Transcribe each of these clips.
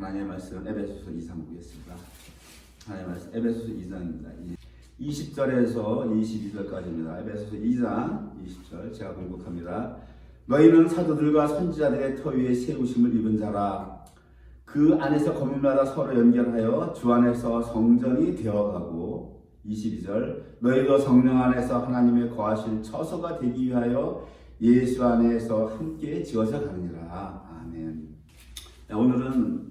하나님의 말씀 에베소서 2장 보겠습니다. 하나님의 말씀 에베소서 2장입니다. 20절에서 22절까지입니다. 에베소서 2장 20절 제가 공독합니다. 너희는 사도들과 선지자들의 터 위에 세우심을 입은 자라. 그 안에서 거민마다 서로 연결하여 주 안에서 성전이 되어가고 22절 너희도 성령 안에서 하나님의 거하실 처소가 되기 위하여 예수 안에서 함께 지어져 가느니라. 아멘. 오늘은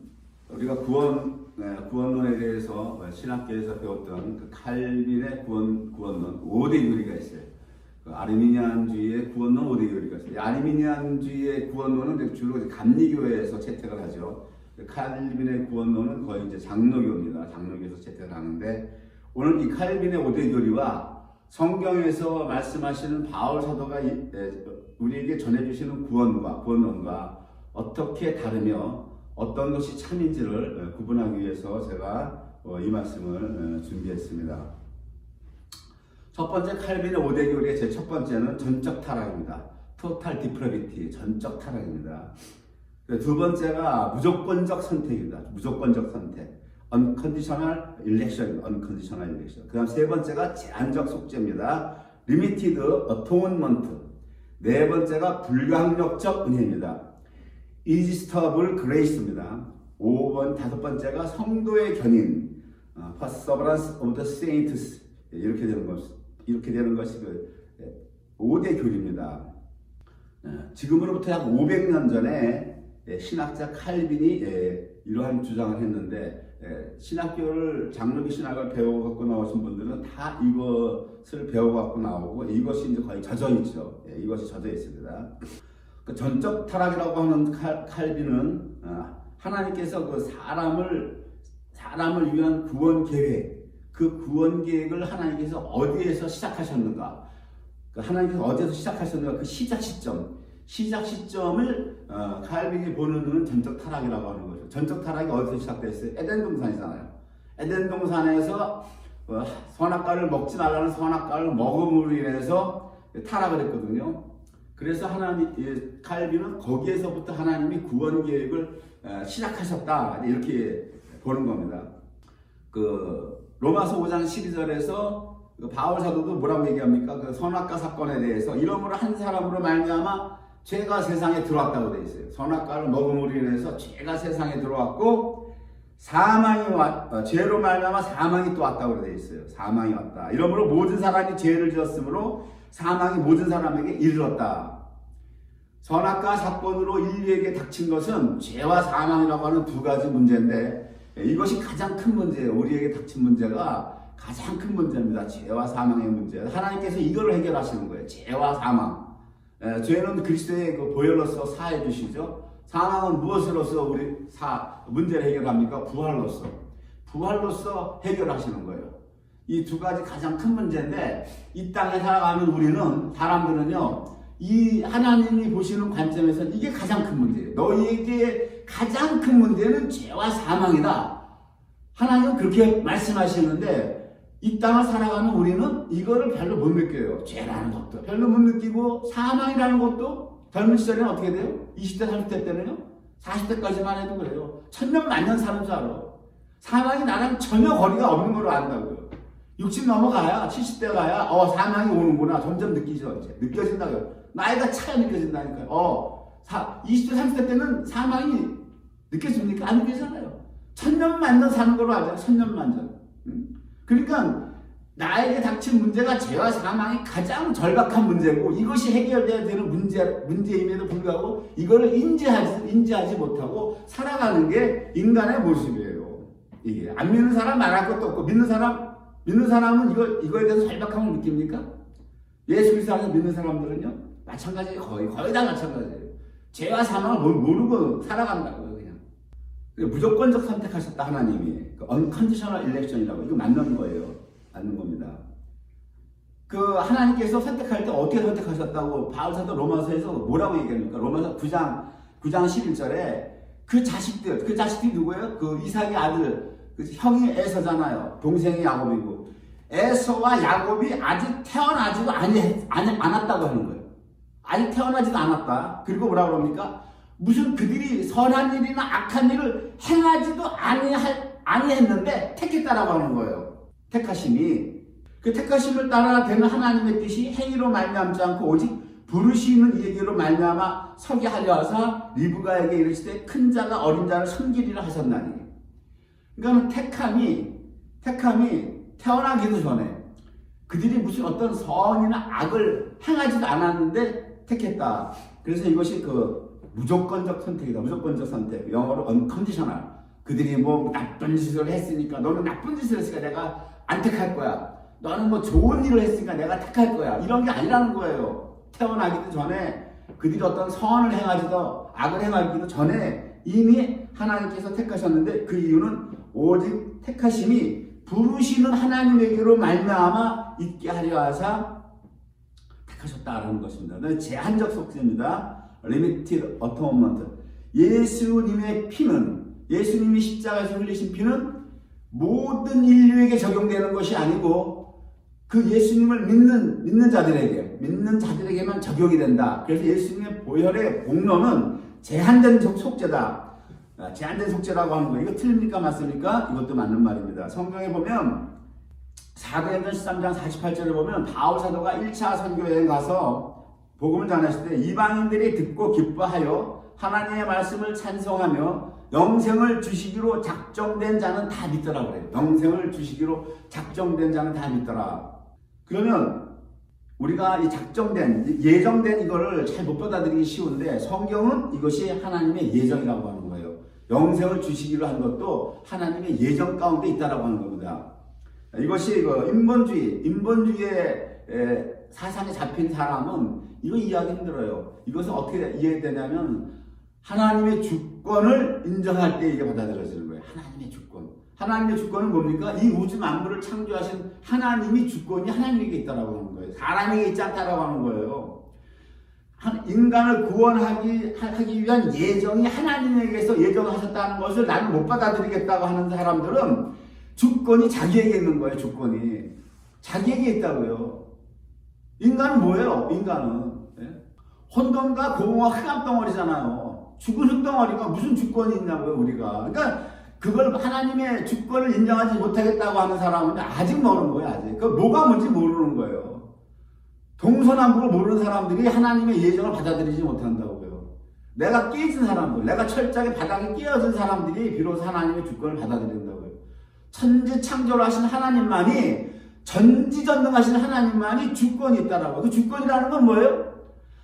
우리가 구원론에 대해서 신학교에서 배웠던 그 칼빈의 구원론 5대 교리가 있어요. 그 아르미니안주의의 구원론 5대 교리가 있어요. 아르미니안주의의 구원론은 주로 감리교회에서 채택을 하죠. 칼빈의 구원론은 거의 이제 장로교입니다. 장로교에서 채택을 하는데 오늘 이 칼빈의 5대 교리와 성경에서 말씀하시는 바울 사도가 우리에게 전해주시는 구원론과 어떻게 다르며 어떤 것이 참인지를 구분하기 위해서 제가 이 말씀을 준비했습니다. 첫 번째 칼빈의 5대 교리의 제 첫 번째는 전적 타락입니다. Total Depravity, 전적 타락입니다. 두 번째가 무조건적 선택입니다. 무조건적 선택. Unconditional election, unconditional election. 그 다음 세 번째가 제한적 속죄입니다. Limited atonement. 네 번째가 불강력적 은혜입니다. Irresistible grace입니다. 다섯 번째가 성도의 견인, perseverance of the saints. 이렇게 되는 것이 그 5대 교리입니다. 지금으로부터 약 500년 전에 신학자 칼빈이 이러한 주장을 했는데 신학교를 장로교 신학을 배워갖고 나오신 분들은 다 이것을 배워갖고 나오고 이것이 이제 거의 젖어 있죠. 이것이 젖어 있습니다. 그 전적 타락이라고 하는 칼빈은 하나님께서 그 사람을 위한 구원 계획, 그 구원 계획을 하나님께서 어디에서 시작하셨는가? 하나님께서 어디에서 시작하셨는가? 그 시작 시점을 칼빈이 보는 눈은 전적 타락이라고 하는 거죠. 전적 타락이 어디서 시작됐어요? 에덴 동산이잖아요. 에덴 동산에서 선악과를 먹지 말라는 선악과를 먹음으로 인해서 타락을 했거든요. 그래서 칼빈은 거기에서부터 하나님이 구원 계획을 시작하셨다 이렇게 보는 겁니다. 그 로마서 5장 12절에서 바울 사도도 뭐라고 얘기합니까? 그 선악과 사건에 대해서 이러므로 한 사람으로 말미암아 죄가 세상에 들어왔다고 되어 있어요. 선악과를 먹음으로 인해서 죄가 세상에 들어왔고 죄로 말미암아 사망이 또 왔다고 되어 있어요. 사망이 왔다. 이러므로 모든 사람이 죄를 지었으므로 사망이 모든 사람에게 이르렀다. 선악과 사건으로 인류에게 닥친 것은 죄와 사망이라고 하는 두 가지 문제인데 이것이 가장 큰 문제예요. 우리에게 닥친 문제가 가장 큰 문제입니다. 죄와 사망의 문제. 하나님께서 이걸 해결하시는 거예요. 죄와 사망. 죄는 그리스도의 그 보혈로서 사해 주시죠. 사망은 무엇으로서 우리 문제를 해결합니까? 부활로서 해결하시는 거예요. 이 두 가지 가장 큰 문제인데 이 땅에 살아가는 사람들은요 이 하나님이 보시는 관점에서는 이게 가장 큰 문제예요. 너희에게 가장 큰 문제는 죄와 사망이다. 하나님은 그렇게 말씀하시는데 이 땅을 살아가는 우리는 이거를 별로 못 느껴요. 죄라는 것도 별로 못 느끼고 사망이라는 것도 젊은 시절에는 어떻게 돼요? 20대 30대 때는요 40대까지만 해도 그래요. 천년 만년 사는 줄 알아. 사망이 나랑 전혀 거리가 없는 걸로 안다고요. 60 넘어가야 70대 가야 사망이 오는구나 점점 느껴진다고요. 나이가 차야 느껴진다니까요. 20대 30대 때는 사망이 느껴집니까? 안 느껴지잖아요. 천년 만년 사는 걸로 알잖아요. 천년 만년. 그러니까 나에게 닥친 문제가 죄와 사망이 가장 절박한 문제고 이것이 해결돼야 되는 문제임에도 불구하고 이거를 인지하지 못하고 살아가는 게 인간의 모습이에요. 이게 안 믿는 사람 말할 것도 없고 믿는 사람은 이거에 대해서 절박함을 느낍니까? 예수 그리스도 안에서 믿는 사람들은요 마찬가지예요. 거의 다 마찬가지예요. 죄와 사망을 모르고 살아간다고요. 그냥 무조건적 선택하셨다. 하나님이 unconditional election이라고 이거 맞는 거예요. 맞는 겁니다. 그 하나님께서 선택할 때 어떻게 선택하셨다고 바울 사도 로마서에서 뭐라고 얘기합니까? 로마서 9장 11절에 그 자식들이 누구예요? 그 이삭의 아들 그 형이 에서잖아요. 동생이 야곱이고 에서와 야곱이 아직 태어나지도 않았다고 하는 거예요. 아직 태어나지도 않았다. 그리고 뭐라고 합니까? 무슨 그들이 선한 일이나 악한 일을 행하지도 아니했는데 택했다라고 하는 거예요. 택하심이. 그 택하심을 따라 되는 하나님의 뜻이 행위로 말미암지 않고 오직 부르시는 이에게로 말미암아 서게 하려 하사 리브가에게 이르시되 큰 자가 어린 자를 섬기리라 하셨나니. 그러니까 택함이 태어나기도 전에 그들이 무슨 어떤 선이나 악을 행하지도 않았는데 택했다. 그래서 이것이 그 무조건적 선택이다. 무조건적 선택. 영어로 unconditional. 그들이 뭐 나쁜 짓을 했으니까, 너는 나쁜 짓을 했으니까 내가 안 택할 거야. 너는 뭐 좋은 일을 했으니까 내가 택할 거야. 이런 게 아니라는 거예요. 태어나기도 전에 그들이 어떤 선을 행하지도 악을 행하기도 전에 이미 하나님께서 택하셨는데, 그 이유는 오직 택하심이 부르시는 하나님에게로 말미암아 있게 하려 하사 택하셨다라는 것입니다. 제한적 속죄입니다. Limited Atonement. 예수님의 피는, 예수님이 십자가에서 흘리신 피는 모든 인류에게 적용되는 것이 아니고 그 예수님을 믿는 자들에게만 적용이 된다. 그래서 예수님의 보혈의 공로는 제한된 속죄다. 제한된 속죄라고 하는 거예요. 이거 틀립니까 맞습니까? 이것도 맞는 말입니다. 성경에 보면 사도행전 13장 48절에 보면 바울 사도가 1차 선교여행 가서 복음을 전하실 때 이방인들이 듣고 기뻐하여 하나님의 말씀을 찬송하며 영생을 주시기로 작정된 자는 다 믿더라 그래요. 영생을 주시기로 작정된 자는 다 믿더라. 그러면 우리가 이 작정된, 예정된 이거를 잘 못 받아들이기 쉬운데 성경은 이것이 하나님의 예정이라고 하는 거예요. 영생을 주시기로 한 것도 하나님의 예정 가운데 있다라고 하는 겁니다. 이것이 그 인본주의의 사상에 잡힌 사람은 이거 이해하기 힘들어요. 이것은 어떻게 이해되냐면 하나님의 주권을 인정할 때 이게 받아들여지는 거예요. 하나님의 주권. 하나님의 주권은 뭡니까? 이 우주 만물을 창조하신 하나님이 주권이 하나님에게 있다라고 하는 거예요. 사람에게 있지 않다라고 하는 거예요. 인간을 구원하기 위한 예정이 하나님에게서 예정하셨다는 것을 나는 못 받아들이겠다고 하는 사람들은 주권이 자기에게 있는 거예요. 주권이 자기에게 있다고요. 인간은 뭐예요? 인간은 혼돈과 공허와 흑암 덩어리잖아요. 죽은 흙덩어리가 무슨 주권이 있냐고요, 우리가. 그러니까 그걸 하나님의 주권을 인정하지 못하겠다고 하는 사람은 아직 모르는 거예요. 아직. 그 뭐가 뭔지 모르는 거예요. 동서남북을 모르는 사람들이 하나님의 예정을 받아들이지 못한다고요. 내가 깨진 사람들, 내가 철저하게 바닥에 끼어진 사람들이 비로소 하나님의 주권을 받아들인다고요. 천지 창조를 하신 하나님만이, 전지전능하신 하나님만이 주권이 있다라고. 그 주권이라는 건 뭐예요?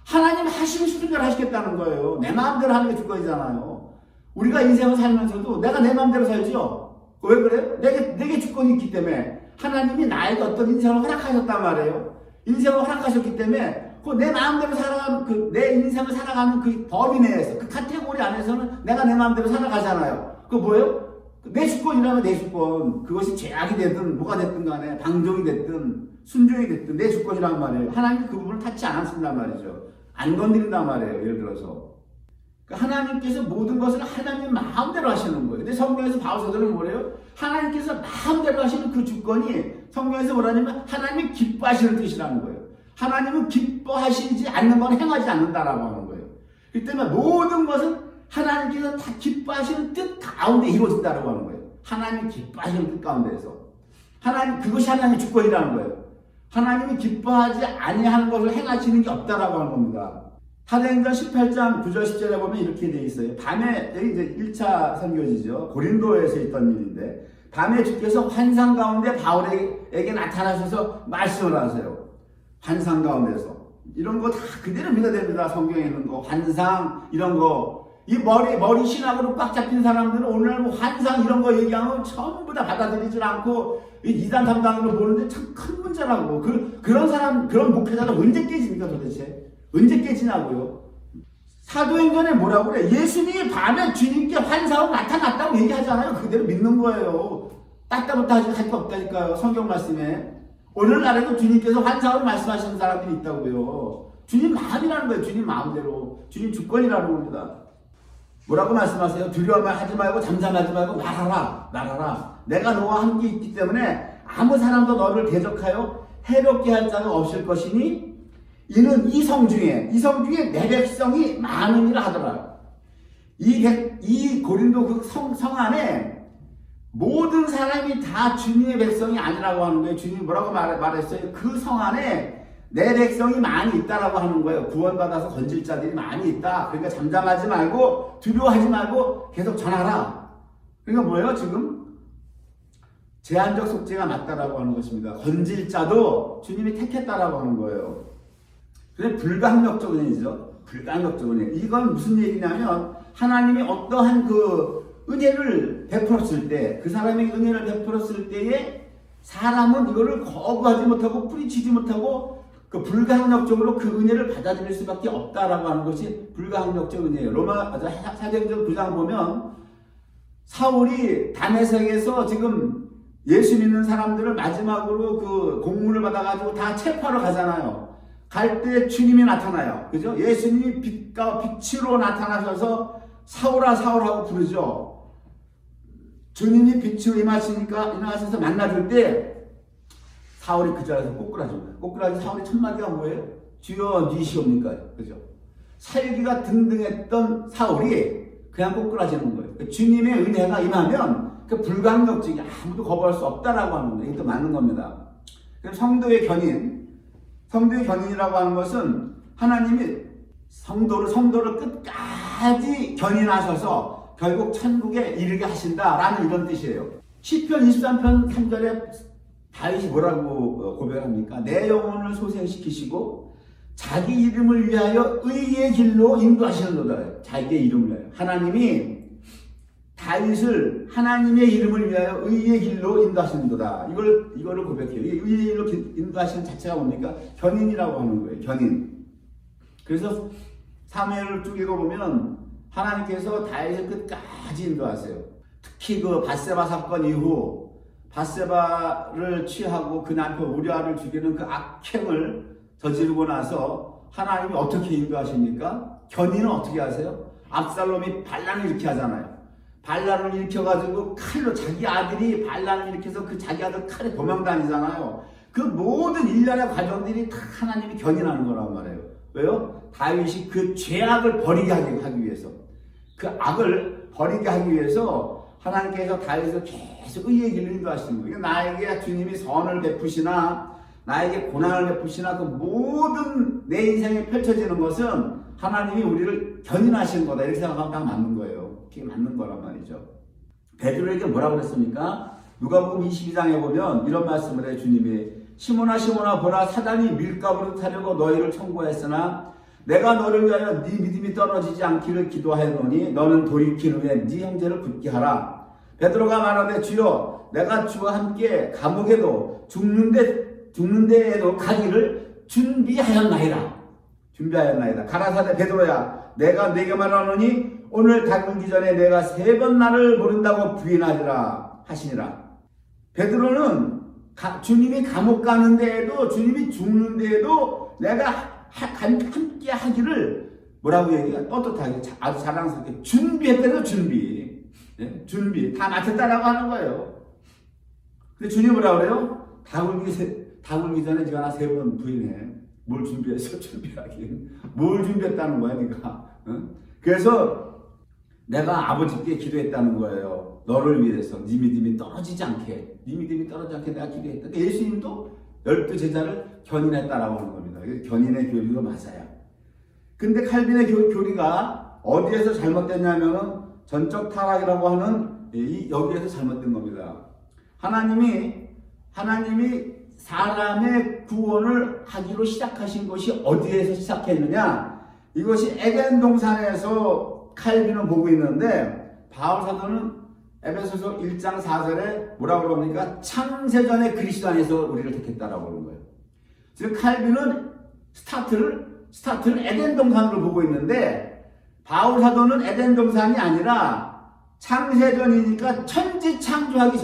하나님 하시고 싶은 대로 하시겠다는 거예요. 내 마음대로 하는 게 주권이잖아요. 우리가 인생을 살면서도 내가 내 마음대로 살죠. 왜 그래요? 내게 주권이 있기 때문에 하나님이 나에게 어떤 인생을 허락하셨단 말이에요. 인생을 허락하셨기 때문에 내 마음대로 살아가는 내 인생을 살아가는 그 범위 내에서, 그 카테고리 안에서는 내가 내 마음대로 살아가잖아요. 그거 뭐예요? 내 주권이라면 내 주권. 그것이 죄악이 되든 뭐가 됐든 간에 방종이 됐든 순종이 됐든 내 주권이란 말이에요. 하나님이 그 부분을 타치 않았습니다 말이죠. 안 건드린단 말이에요. 예를 들어서. 그러니까 하나님께서 모든 것을 하나님 마음대로 하시는 거예요. 근데 성경에서 바울사도는 뭐래요? 하나님께서 마음대로 하시는 그 주권이 성경에서 뭐라냐면 하나님이 기뻐하시는 뜻이라는 거예요. 하나님은 기뻐하시지 않는 건 행하지 않는다라고 하는 거예요. 그 때문에 모든 것은 하나님께서 다 기뻐하시는 뜻 가운데 이루어진다라고 하는 거예요. 하나님이 기뻐하시는 뜻 가운데에서. 그것이 하나님의 주권이라는 거예요. 하나님이 기뻐하지 아니하는 것을 행하시는 게 없다라고 하는 겁니다. 사도행전 18장 9절 10절에 보면 이렇게 되어 있어요. 밤에, 이제 1차 선교지죠. 고린도에서 있던 일인데, 밤에 주께서 환상 가운데 바울에게 나타나셔서 말씀을 하세요. 환상 가운데서. 이런 거 다 그대로 믿어야 됩니다. 성경에 있는 거. 환상, 이런 거. 이 머리 신학으로 꽉 잡힌 사람들은 오늘 뭐 환상 이런 거 얘기하면 전부 다 받아들이질 않고, 이단 3단으로 보는데 참 큰 문제라고. 그런 사람, 그런 목회자가 언제 깨집니까 도대체? 언제 깨지냐고요? 사도행전에 뭐라고 그래? 예수님이 밤에 주님께 환상으로 나타났다고 얘기하잖아요. 그대로 믿는 거예요. 따따붙다 할 거 없다니까요. 성경 말씀에. 오늘날에도 주님께서 환상으로 말씀하시는 사람들이 있다고요. 주님 마음이라는 거예요. 주님 마음대로. 주님 주권이라는 겁니다. 뭐라고 말씀하세요? 두려워하지 말고 잠잠하지 말고 말하라. 내가 너와 함께 있기 때문에 아무 사람도 너를 대적하여 해롭게 할 자가 없을 것이니 이는 이성 중에 내 백성이 많음이라 하더라. 이 고린도 그 성 안에 모든 사람이 다 주님의 백성이 아니라고 하는 거예요. 주님이 뭐라고 말했어요? 그 성 안에 내 백성이 많이 있다라고 하는 거예요. 구원받아서 건질 자들이 많이 있다. 그러니까 잠잠하지 말고 두려워하지 말고 계속 전하라. 그러니까 뭐예요? 지금 제한적 속죄가 맞다라고 하는 것입니다. 건질 자도 주님이 택했다라고 하는 거예요. 그래 불가항력적 은혜죠. 불가항력적 은혜. 이건 무슨 얘기냐면 하나님이 어떠한 그 은혜를 베풀었을 때, 그 사람에게 은혜를 베풀었을 때에 사람은 이거를 거부하지 못하고 뿌리치지 못하고 그 불가항력적으로 그 은혜를 받아들일 수밖에 없다라고 하는 것이 불가항력적 은혜예요. 사도행전 9장 보면 사울이 다메섹에서 지금 예수 믿는 사람들을 마지막으로 그 공문을 받아가지고 다 체포하러 가잖아요. 갈 때 주님이 나타나요. 그죠? 예수님이 빛과 빛으로 나타나셔서 사울아 사울하고 부르죠. 주님이 빛으로 임하셔서 만나줄 때 사울이 그 자리에서 꼬꾸라집니다. 꼬꾸라진 사울의 첫 마디가 뭐예요? 주여 니시옵니까? 그죠? 살기가 등등했던 사울이 그냥 꼬꾸라지는 거예요. 주님의 은혜가 임하면 그 불가항력적이 아무도 거부할 수 없다라고 하는 거예요. 이것도 맞는 겁니다. 성도의 견인이라고 하는 것은 하나님이 성도를 끝까지 견인하셔서 결국 천국에 이르게 하신다라는 이런 뜻이에요. 시편 23편 3절에 다윗이 뭐라고 고백합니까? 내 영혼을 소생시키시고 자기 이름을 위하여 의의 길로 인도하시는도다. 자기의 이름을 위하여. 하나님이 다윗을 하나님의 이름을 위하여 의의 길로 인도하시는도다. 이거를 고백해요. 의의 길로 인도하시는 자체가 뭡니까? 견인이라고 하는 거예요. 견인. 그래서 사무엘을 쭉 읽어보면 하나님께서 다윗을 끝까지 인도하세요. 특히 그 밧세바 사건 이후 밧세바를 취하고 그 남편 우리아를 죽이는 그 악행을 저지르고 나서 하나님이 어떻게 인도하십니까? 견인은 어떻게 하세요? 압살롬이 반란을 일으키게 하잖아요. 반란을 일으켜가지고 칼로 자기 아들이 반란을 일으켜서 그 자기 아들 칼에 도망다니잖아요. 그 모든 일련의 과정들이 다 하나님이 견인하는 거란 말이에요. 왜요? 다윗이 그 죄악을 버리게 하기 위해서, 그 악을 버리게 하기 위해서 하나님께서 다윗을 계속 의의 길로 인도하시는 거예요. 나에게 주님이 선을 베푸시나 나에게 고난을 베푸시나 그 모든 내 인생에 펼쳐지는 것은 하나님이 우리를 견인하시는 거다. 이렇게 생각하면 딱 맞는 거예요. 그게 맞는 거란 말이죠. 베드로에게 뭐라고 그랬습니까? 누가복음 22장에 보면 이런 말씀을 해요. 주님이 시몬아 시몬아 보라 사단이 밀가부를 타려고 너희를 청구했으나 내가 너를 위하여 네 믿음이 떨어지지 않기를 기도하였노니 너는 돌이킨 후에 네 형제를 굳게 하라. 베드로가 말하되 주여 내가 주와 함께 감옥에도 죽는 데에도 가기를 준비하였나이다. 가라사대 베드로야 내가 네게 말하노니 오늘 닭울기 전에 내가 3번 나를 모른다고 부인하리라 하시니라. 베드로는 주님이 감옥 가는 데에도 주님이 죽는 데에도 내가 함께 하기를 뭐라고 얘기해요? 떳떳하게 아주 자랑스럽게 준비했다는 준비. 네? 준비 다 마쳤다라고 하는 거예요. 근데 주님이 뭐라고 그래요? 닭울기 전에 네가 나 3번 부인해. 뭘 준비했어? 준비하긴 뭘 준비했다는 거야 네가? 응? 그래서 내가 아버지께 기도했다는 거예요. 너를 위해서 네 믿음이 떨어지지 않게 내가 기도했다. 예수님도 12 제자를 견인했다라고 하는 겁니다. 견인의 교리가 맞아요. 근데 칼빈의 교리가 어디에서 잘못됐냐면 전적 타락이라고 하는 여기에서 잘못된 겁니다. 하나님이 사람의 구원을 하기로 시작하신 것이 어디에서 시작했느냐? 이것이 에덴 동산에서 칼빈은 보고 있는데 바울 사도는 에베소서 1장 4절에 뭐라고 그럽니까? 창세전에 그리스도 안에서 우리를 택했다라고 그러는 거예요. 즉 칼빈은 스타트를 에덴 동산으로 보고 있는데 바울 사도는 에덴 동산이 아니라 창세전이니까 천지 창조하기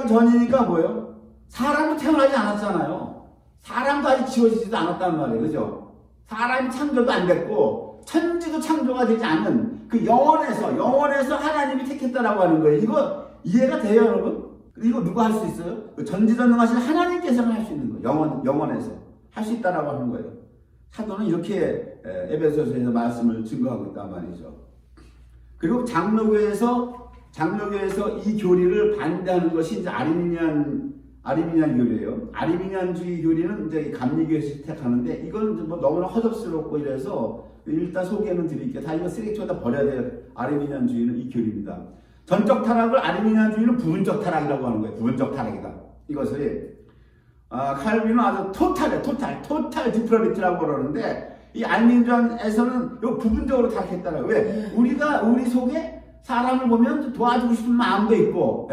전이니까 뭐예요? 사람도 태어나지 않았잖아요. 사람도 아직 지어지지도 않았단 말이에요. 그죠? 사람이 창조도 안 됐고 천지도 창조가 되지 않은 그 영원에서 하나님이 택했다라고 하는 거예요. 이거 이해가 돼요, 여러분? 이거 누가 할 수 있어요? 그 전지전능하신 하나님께서만 할 수 있는 거예요. 영원에서 할 수 있다라고 하는 거예요. 사도는 이렇게 에베소서에서 말씀을 증거하고 있단 말이죠. 그리고 장로교에서 이 교리를 반대하는 것이 이제 아리미니안 교리예요. 아리미니안주의 교리는 이제 감리교에서 택하는데 이건 뭐 너무나 허접스럽고 이래서 일단 소개는 드릴게요. 다 이거 쓰레기통에다 버려야 돼요. 아리미니안주의는 이 교리입니다. 전적 타락을 아리미니안주의는 부분적 타락이라고 하는 거예요. 부분적 타락이다. 이것을 칼빈은 아주 토탈 디프로비트라고 그러는데 이 아리미니안에서는 요 부분적으로 타락했다라고. 왜? 우리 속에 사람을 보면 도와주고 싶은 마음도 있고,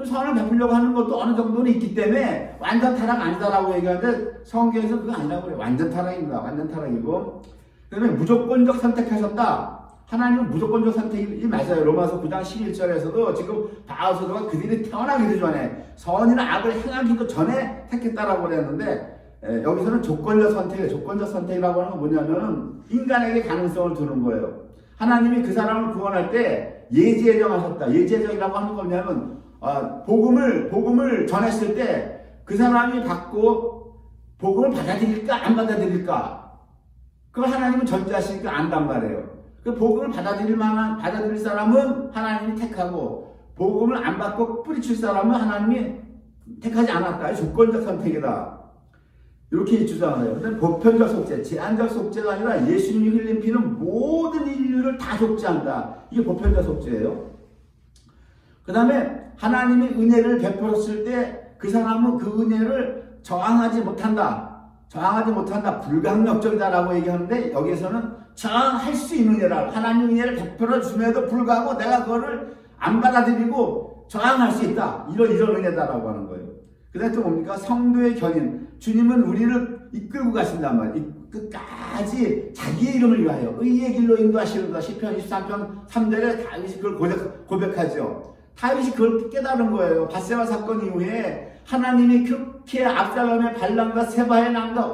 선을 베풀려고 하는 것도 어느 정도는 있기 때문에 완전 타락 아니다라고 얘기하는데 성경에서 그거 아니라고 그래요. 완전 타락입니다. 완전 타락이고. 그다음에 무조건적 선택하셨다. 하나님은 무조건적 선택이 맞아요. 로마서 9장 11절에서도 지금 바울사도가 그들이 태어나기도 전에 선이나 악을 행하기도 전에 택했다라고 그랬는데 여기서는 조건적 선택이에요. 조건적 선택이라고 하는 건 뭐냐면 인간에게 가능성을 두는 거예요. 하나님이 그 사람을 구원할 때 예지예정하셨다. 예지예정이라고 하는 건 뭐냐면 복음을 전했을 때 그 사람이 받고 복음을 받아들일까 안 받아들일까 그걸 하나님은 전제하시니까 안단 말이에요. 그 복음을 받아들일 사람은 하나님이 택하고 복음을 안 받고 뿌리칠 사람은 하나님이 택하지 않았다. 조건적 선택이다. 이렇게 주장해요. 그다음에 보편적 속죄, 제한적 속죄가 아니라 예수님이 흘린 피는 모든 인류를 다 속죄한다. 이게 보편적 속죄예요. 그 다음에 하나님이 은혜를 베풀었을 때 그 사람은 그 은혜를 저항하지 못한다. 불강력적이다라고 얘기하는데 여기에서는 저항할 수 있는 은혜라. 하나님 은혜를 베풀어 줌에도 불구하고 내가 그거를 안 받아들이고 저항할 수 있다. 이런 은혜다라고 하는 거예요. 그 다음에 또 뭡니까? 성도의 견인. 주님은 우리를 이끌고 가신단 말이에요. 끝까지 자기의 이름을 위하여 의의 길로 인도하시는다. 시편 23편 3절에 다윗이 그걸 고백하죠. 다윗이 그걸 깨달은 거예요. 밧세바 사건 이후에 하나님이 그렇게 압살롬의 반란과 세바의 난과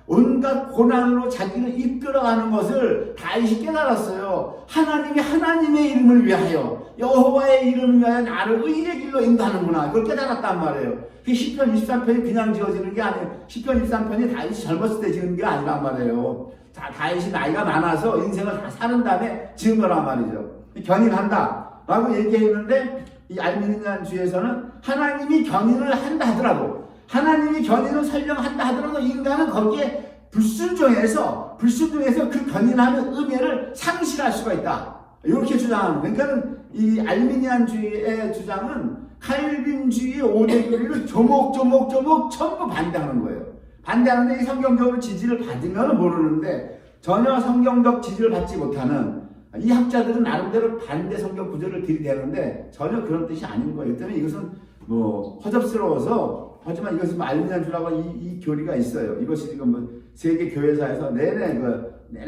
온갖 고난으로 자기를 이끌어가는 것을 다윗이 깨달았어요. 하나님이 하나님의 이름을 위하여 여호와의 이름을 위하여 나를 의의 길로 인도하는구나. 그걸 깨달았단 말이에요. 그 시편 23편이 그냥 지어지는 게 아니에요. 시편 23편이 다윗이 젊었을 때 지은 게 아니란 말이에요. 다윗이 나이가 많아서 인생을 다 사는 다음에 지은 거란 말이죠. 견인한다 라고 얘기했는데 이 아리미니안주의에서는 하나님이 견인을 한다 하더라도 하나님이 견인을 설령 한다 하더라도 인간은 거기에 불순종해서 그 견인하는 은혜를 상실할 수가 있다. 이렇게 주장하는 거예요. 그러니까 이 아리미니안주의의 주장은 칼빈주의 5대 교리를 조목조목 전부 반대하는 거예요. 반대하는데 이 성경적으로 지지를 받으면 모르는데 전혀 성경적 지지를 받지 못하는 이 학자들은 나름대로 반대 성경 구절을 들이대는데 전혀 그런 뜻이 아닌 거예요. 때문에 이것은 뭐 허접스러워서 하지만 이것은 아리미니안주라고 이 교리가 있어요. 이것이 지금 뭐 세계 교회사에서 내내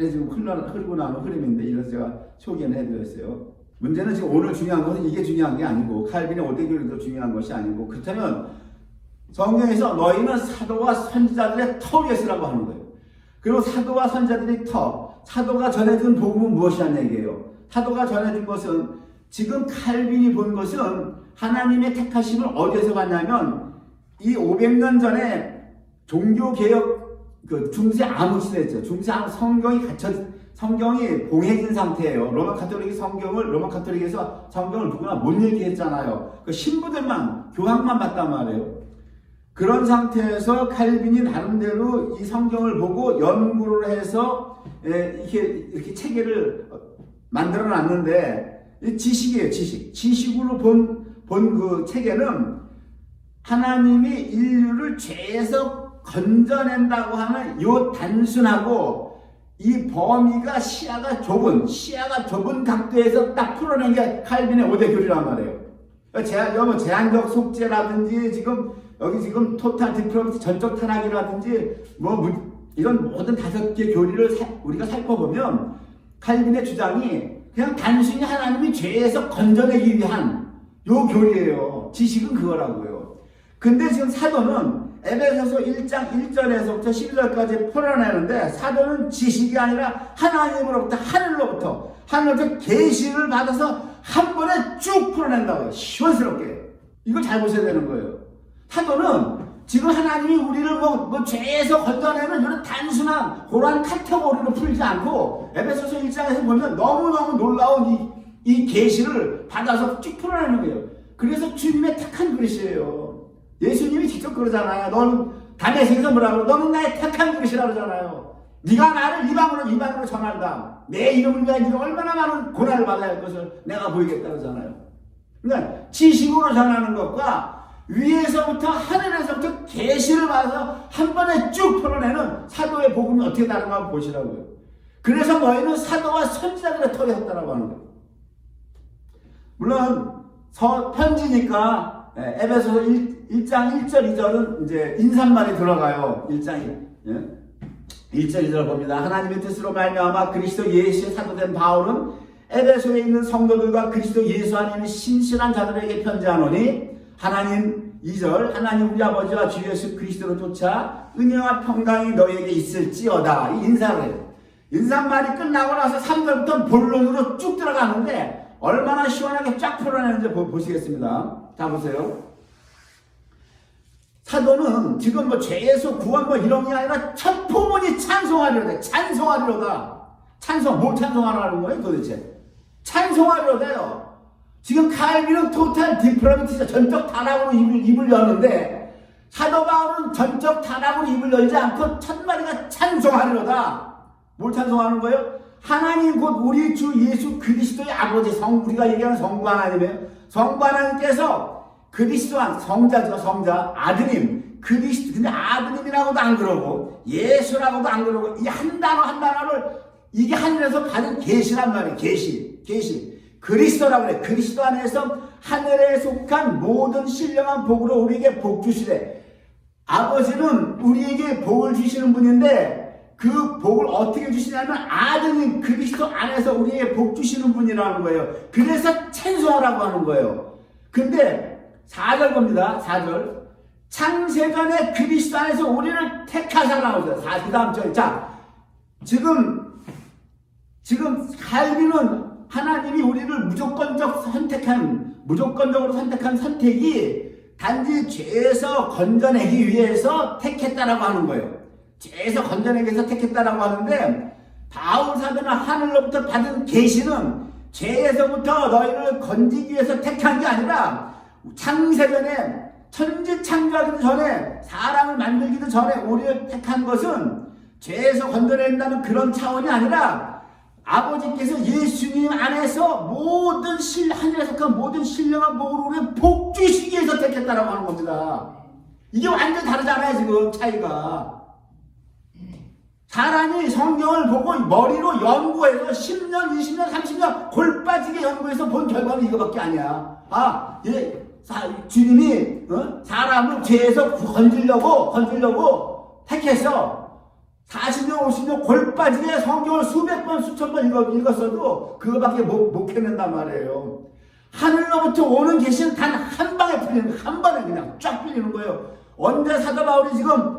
지금 흐르고 나오는 흐름인데 이래서 제가 소개는 해드렸어요. 문제는 지금 오늘 중요한 것은 이게 중요한 게 아니고 칼빈의 5대 교리도 중요한 것이 아니고 그렇다면 성경에서 너희는 사도와 선지자들의 터위에서라고 하는 거예요. 그리고 사도와 선지자들의 사도가 전해준 복음은 무엇이냐는 얘기예요. 사도가 전해준 것은 지금 칼빈이 본 것은 하나님의 택하심을 어디에서 봤냐면 이 500년 전에 종교개혁 중세 암흑 시대였죠. 중세 암흑 성경이 봉해진 상태예요. 로마 카톨릭에서 성경을 누구나 못 읽게 했잖아요. 그 신부들만 교황만 봤단 말이에요. 그런 상태에서 칼빈이 나름대로 이 성경을 보고 연구를 해서 이렇게 체계를 만들어 놨는데 지식이에요. 지식으로 본 그 체계는 하나님이 인류를 죄에서 건져낸다고 하는 요 단순하고 이 범위가 시야가 좁은 각도에서 딱 풀어낸 게 칼빈의 5대 교리란 말이에요. 제한적 속죄라든지 여기 지금 토탈 디프로비티 전적 타락이라든지 이런 모든 5개 교리를 우리가 살펴보면 칼빈의 주장이 그냥 단순히 하나님이 죄에서 건져내기 위한 요 교리예요. 지식은 그거라고요. 근데 지금 사도는 에베소서 1장 1절에서부터 12절까지 풀어내는데 사도는 지식이 아니라 하나님으로부터 하늘로부터 계시를 받아서 한 번에 쭉 풀어낸다고요. 시원스럽게. 이걸 잘 보셔야 되는 거예요. 사도는 지금 하나님이 우리를 뭐 죄에서 건져내는 이런 단순한 그러한 카테고리로 풀지 않고 에베소서 1장에서 보면 너무너무 놀라운 이 계시를 받아서 쭉 풀어내는 거예요. 그래서 주님의 택한 그릇이에요. 예수님이 직접 그러잖아요. 너는 다메섹에서 뭐라고 너는 나의 택한 그릇이라고 그러잖아요. 네가 나를 이방으로 전한다. 내 이름을 위하여 네가 얼마나 많은 고난을 받아야 할 것을 내가 보이겠다 그러잖아요. 그러니까 지식으로 전하는 것과 위에서부터 하늘에서부터 계시를 받아서 한 번에 쭉 풀어내는 사도의 복음이 어떻게 다른가 한번 보시라고요. 그래서 너희는 사도와 선지자들의 털이 었다라고 하는 거예요. 물론 편지니까 에베소서 1장 1절 2절은 이제 인사말이 들어가요. 1장 1절 2절 봅니다. 하나님의 뜻으로 말미암아 그리스도 예수의 사도된 바울은 에베소에 있는 성도들과 그리스도 예수 안에 있는 신실한 자들에게 편지하노니 하나님 2절 하나님 우리 아버지와 주 예수 그리스도로 쫓아 은혜와 평강이 너희에게 있을지어다. 이 인사를 해요. 인사말이 끝나고 나서 3절부터 본론으로 쭉 들어가는데 얼마나 시원하게 쫙 풀어내는지 보시겠습니다. 자 보세요. 사도는 지금 뭐 죄에서 구원 뭐 이런 게 아니라 첫 포문이 찬송하리로다. 찬송하리로다. 뭘 찬송하라는 거예요 도대체? 찬송하리로다요. 지금 칼빈은 토탈 디프로미티죠. 전적 타락으로 입을 여는데 사도 바울은 전적 타락으로 입을 열지 않고 첫 마디가 찬송하리로다. 뭘 찬송하는 거예요? 하나님 곧 우리 주 예수 그리스도의 아버지 우리가 얘기하는 성부 하나님이에요. 성부 하나님께서 그리스도 안 성자죠. 성자 아드님 그리스도 근데 아드님이라고도 안 그러고 예수라고도 안 그러고 이 한 단어를 이게 하늘에서 받은 계시란 말이에요. 계시 그리스도라고 그래. 그리스도 안에서 하늘에 속한 모든 신령한 복으로 우리에게 복 주시래. 아버지는 우리에게 복을 주시는 분인데 그 복을 어떻게 주시냐면 아드님 그리스도 안에서 우리에게 복 주시는 분이라는 거예요. 그래서 찬송하라고 하는 거예요. 근데 4절 봅니다. 4절 창세전에 그리스도 안에서 우리를 택하사라고 했어요. 그 다음 절. 자 지금 칼빈은 하나님이 우리를 무조건적으로 선택한 선택이 단지 죄에서 건져내기 위해서 택했다라고 하는 거예요. 죄에서 건져내기 위해서 택했다라고 하는데 바울 사도는 하늘로부터 받은 계시는 죄에서부터 너희를 건지기 위해서 택한 게 아니라 창세전에 천지 창조하기도 전에 사람을 만들기도 전에 우리를 택한 것은 죄에서 건져낸다는 그런 차원이 아니라 아버지께서 예수님 안에서 모든 하늘에 속한 모든 신령한 복으로 우리를 복 주시기 위해서 택했다라고 하는 겁니다. 이게 완전 다르잖아요. 지금 차이가. 사람이 성경을 보고 머리로 연구해서 10년, 20년, 30년 골 빠지게 연구해서 본 결과는 이거밖에 아니야. 주님이 사람을 죄에서 건지려고 택해서 40년, 50년 골 빠지게 성경을 수백 번, 수천 번 읽었어도 그거밖에 못 해낸단 말이에요. 하늘로부터 오는 계시는 단 한 방에 풀리는, 한 번에 그냥 쫙 풀리는 거예요. 언제 사도 바울이 지금,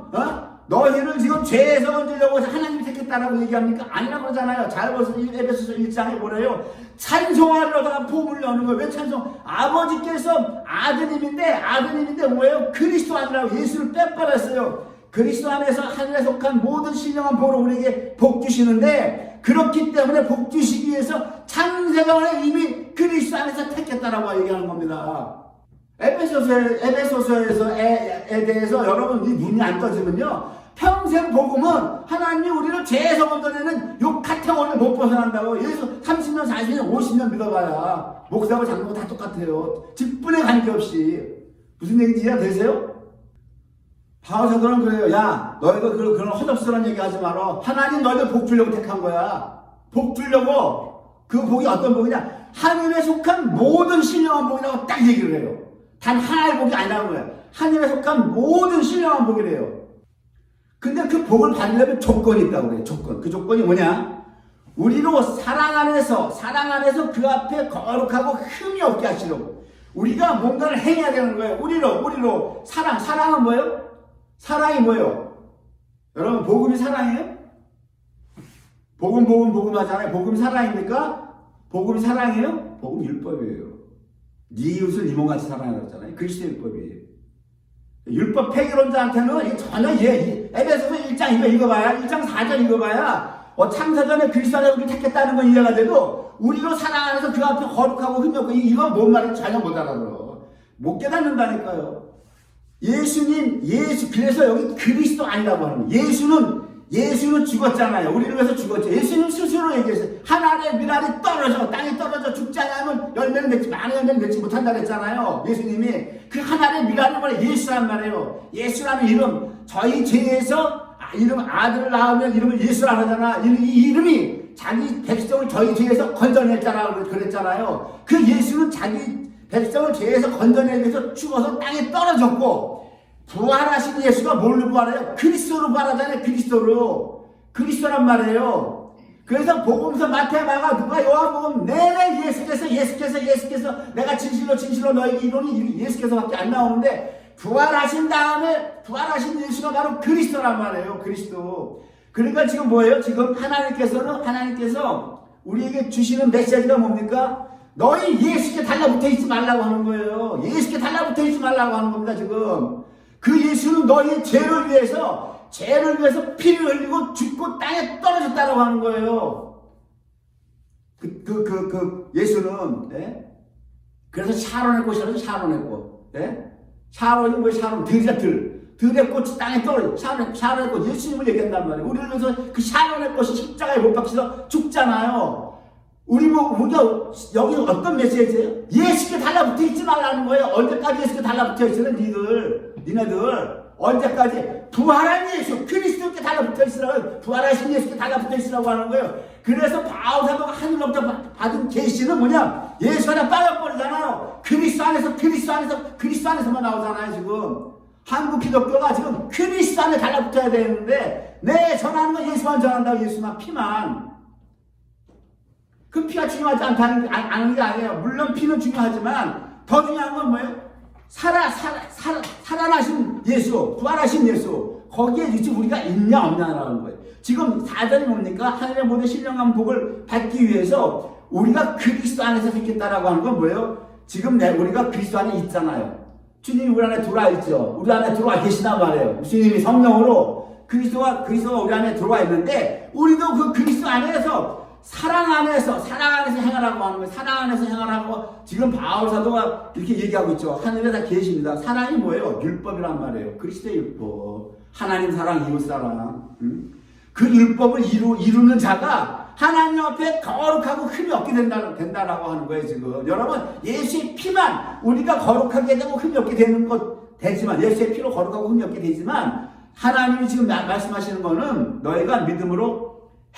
너희를 지금 죄에서 건지려고 해서 하나님이 택했다라고 얘기합니까? 아니라고 그러잖아요. 잘 보세요. 에베소서 1장에 뭐래요? 찬송하려다가 포문을 여는 거예요. 왜 찬송? 아버지께서 아드님인데 뭐예요? 그리스도 아니라고 예수를 빼버렸어요. 그리스도 안에서 하늘에 속한 모든 신령한 복으로 우리에게 복 주시는데 그렇기 때문에 복 주시기 위해서 창세전에 이미 그리스도 안에서 택했다라고 얘기하는 겁니다. 에베소서에 대해서 여러분 이 눈이 안 떠지면요 평생 복음은 하나님이 우리를 죄에서 건져내는 요 카테고리를 못 벗어난다고. 예수 30년 40년 50년 믿어봐야 목사하고 장로가 다 똑같아요. 직분에 관계없이. 무슨 얘기인지 이해되세요? 바울 사도는 그래요. 야 너희가 그런 허접스러운 얘기 하지 마라. 하나님 너희들 복 주려고 택한 거야. 복 주려고. 그 복이 어떤 복이냐, 하늘에 속한 모든 신령한 복이라고 딱 얘기를 해요. 단 하나의 복이 아니라는 거예요. 하늘에 속한 모든 신령한 복이래요. 근데 그 복을 받으려면 조건이 있다고 그래요. 조건. 그 조건이 뭐냐? 우리로 사랑 안에서 그 앞에 거룩하고 흠이 없게 하시려고. 우리가 뭔가를 행해야 되는 거예요. 우리로 사랑은 뭐예요? 사랑이 뭐예요? 여러분 복음이 사랑이에요? 복음 하잖아요. 복음이 사랑입니까? 복음이 사랑이에요? 복음 율법이에요. 네 이웃을 네 몸같이 사랑하라고 했잖아요. 그리스도의 율법이에요. 율법 폐기론자한테는 이게 전혀 에베소서 1장 이거 읽어봐야 1장 4절 읽어봐야 창세전에 그리스도 안에 우리 택했다는 건 이해가 돼도 우리로 사랑 안에서 그 앞에 거룩하고 흠없고 이건 뭔 말인지 전혀 못 알아들어. 못 깨닫는다니까요. 그래서 여기 그리스도 아니라고 하는 거예요. 예수는 죽었잖아요. 우리를 위해서 죽었죠. 예수님 스스로 얘기했어요. 하늘의 미랄이 떨어져, 땅에 떨어져 죽지 않으면 열매를 맺지, 많은 열매를 맺지 못한다 그랬잖아요. 예수님이. 그 하늘의 미랄이 뭐래? 예수란 말이에요. 예수라는 이름, 저희 죄에서 이름 아들을 낳으면 이름을 예수라 하잖아. 이 이름이 자기 백성을 저희 죄에서 건져냈잖아. 그랬잖아요. 그 예수는 자기 백성을 죄에서 건져내기 위해서 죽어서 땅에 떨어졌고, 부활하신 예수가 뭘로 부활해요? 그리스도로 부활하잖아요. 그리스도란 말이에요. 그래서 복음서 마태 마가 누가 요한복음 내내 예수께서 내가 진실로 너에게 이르노니 예수께서밖에 안 나오는데 부활하신 다음에 부활하신 예수가 바로 그리스도란 말이에요. 그리스도. 그러니까 지금 뭐예요? 지금 하나님께서 우리에게 주시는 메시지가 뭡니까? 너희 예수께 달라붙어 있지 말라고 하는 거예요. 예수께 달라붙어 있지 말라고 하는 겁니다. 지금 그 예수는 너희의 죄를 위해서 피를 흘리고 죽고 땅에 떨어졌다고 하는 거예요. 예수는, 예? 그래서 샤론의 꽃이라서 샤론의 꽃, 예? 샤론이 뭐예요? 샤론, 들의 꽃이 땅에 떨어져. 샤론의 꽃, 예수님을 얘기한단 말이에요. 우리를 위해서 그 샤론의 꽃이 십자가에 못 박혀서 죽잖아요. 우리가 여기 어떤 메시지예요? 예수께 달라붙어 있지 말라는 거예요. 언제까지 예수께 달라붙어 있으면 니네들 언제까지 부활한 예수 그리스도께 달라붙어 있으라고, 부활하신 예수께 달라붙어 있으라고 하는 거예요. 그래서 바울 사도가 하늘로부터 받은 계시는 뭐냐? 예수 안에 빠져버리잖아요. 그리스도 안에서만 나오잖아요. 지금 한국 기독교가 지금 그리스도 안에 달라붙어야 되는데, 내 전하는 건 예수만 전한다고, 예수만 피만. 그 피가 중요하지 않은 게 아니에요. 물론 피는 중요하지만 더 중요한 건 뭐예요? 살아나신 예수, 부활하신 예수, 거기에 지금 우리가 있냐 없냐라는 거예요. 지금 4절이 뭡니까? 하늘의 모든 신령한 복을 받기 위해서 우리가 그리스도 안에서 생겼다라고 하는 건 뭐예요? 지금 우리가 그리스도 안에 있잖아요. 주님이 우리 안에 들어와 있죠. 우리 안에 들어와 계시단 말이에요. 주님이 성령으로 그리스도가 우리 안에 들어와 있는데, 우리도 그 그리스도 안에서 사랑 안에서 행하라고 하는 거예요. 사랑 안에서 행하라고 지금 바울 사도가 이렇게 얘기하고 있죠. 하늘에 다 계십니다. 사랑이 뭐예요? 율법이란 말이에요. 그리스도의 율법. 하나님 사랑, 이웃 사랑. 그 율법을 이루는 자가 하나님 앞에 거룩하고 흠이 없게 된다라고 하는 거예요. 지금 여러분, 예수의 피만 우리가 거룩하게 되고 흠이 없게 되지만, 예수의 피로 거룩하고 흠이 없게 되지만, 하나님이 지금 말씀하시는 거는 너희가 믿음으로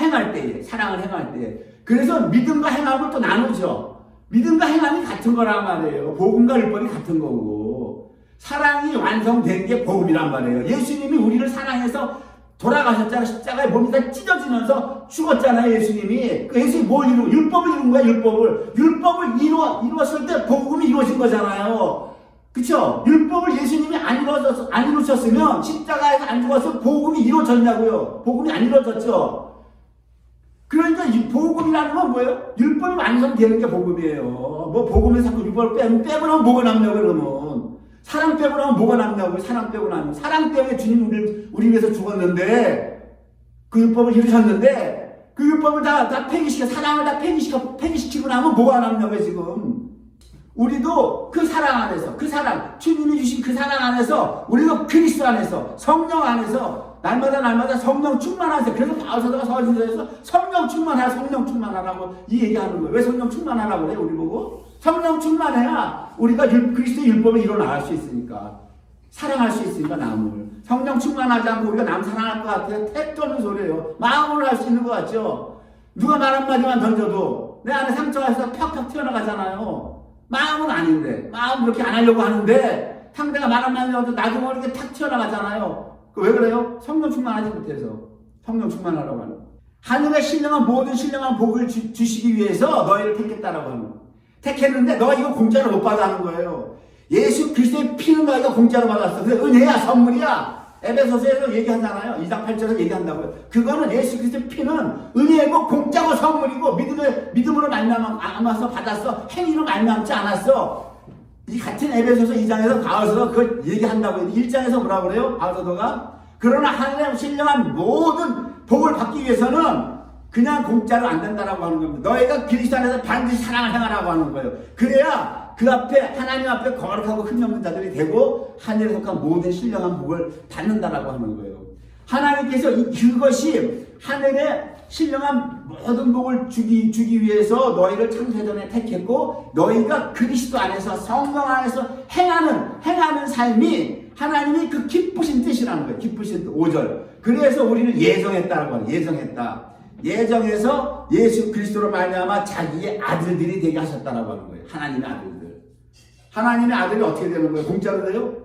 행할 때에, 사랑을 행할 때에. 그래서 믿음과 행함을 또 나누죠. 믿음과 행함이 같은 거란 말이에요. 복음과 율법이 같은 거고, 사랑이 완성된 게 복음이란 말이에요. 예수님이 우리를 사랑해서 돌아가셨잖아요. 십자가에 몸이 다 찢어지면서 죽었잖아요. 예수님이. 그 예수님이 뭘 율법을 이룬 거야. 율법을 이루었을 때 복음이 이루어진 거잖아요. 그쵸? 율법을 예수님이 안 이루셨으면, 십자가에서 안 죽어서 복음이 이루어졌냐고요. 복음이 안 이루어졌죠. 그러니까 이 복음이라는 건 뭐예요? 율법이 완성되는 게 복음이에요. 뭐 복음에서 자꾸 율법을 빼고 나면 뭐가 남냐고, 그러면. 사랑 빼고 나면 뭐가 남냐고, 사랑 빼고 나면. 사랑 때문에 주님이 우리 위해서 죽었는데, 그 율법을 이루셨는데, 그 율법을 다 사랑을 다 폐기시키고 나면 뭐가 남냐고요, 지금. 우리도 그 사랑 안에서, 주님이 주신 그 사랑 안에서, 우리도 그리스도 안에서, 성령 안에서, 날마다 성령 충만하세요. 그래서 바울사도가 서신서에서 성령 충만하라고 이 얘기하는 거예요. 왜 성령 충만하라고 그래요? 우리 보고? 성령 충만해야 우리가 그리스도의 율법을 이뤄나갈 수 있으니까. 사랑할 수 있으니까, 남을. 성령 충만하지 않고 우리가 남 사랑할 것 같아요. 택도 없는 소리예요. 마음으로 할 수 있는 것 같죠? 누가 말 한마디만 던져도 내 안에 상처가 있어서 팍팍 튀어나가잖아요. 마음은 아닌데, 마음 그렇게 안 하려고 하는데, 상대가 말 한마디 던져도 나도 모르게 탁 튀어나가잖아요. 왜 그래요? 성령 충만하지 못해서. 성령 충만하라고 하는 거예요. 하늘의 모든 신령한 복을 주시기 위해서 너희를 택했다라고 하는 거예요. 택했는데 너가 이거 공짜로 못 받아 하는 거예요. 예수 그리스도의 피는 너희가 공짜로 받았어. 그게 은혜야, 선물이야. 에베소서에서 얘기하잖아요. 2장 8절에서 얘기한다고요. 그거는 예수 그리스도의 피는 은혜고 공짜고 선물이고, 믿음으로 말미암아서 받았어. 행위로 말미암지 않았어. 이 같은 에베소서 2장에서 바울사도가 그걸 얘기한다고 해요. 1장에서 뭐라고 그래요? 바울사도가 그러나 하늘의 신령한 모든 복을 받기 위해서는 그냥 공짜로 안 된다라고 하는 겁니다. 너희가 그리스도 안에서 반드시 사랑을 행하라고 하는 거예요. 그래야 그 앞에 하나님 앞에 거룩하고 흠없는 자들이 되고 하늘에 속한 모든 신령한 복을 받는다라고 하는 거예요. 하나님께서 그것이 하늘에 신령한 모든 복을 주기 위해서 너희를 창세전에 택했고 너희가 그리스도 안에서 성령 안에서 행하는 삶이 하나님이 그 기쁘신 뜻이라는 거예요. 기쁘신 뜻 5절. 그래서 우리를 예정했다라고 하는 예정했다. 예정해서 예수 그리스도로 말미암아 자기의 아들들이 되게 하셨다라고 하는 거예요. 하나님의 아들들. 하나님의 아들이 어떻게 되는 거예요? 공짜로 돼요?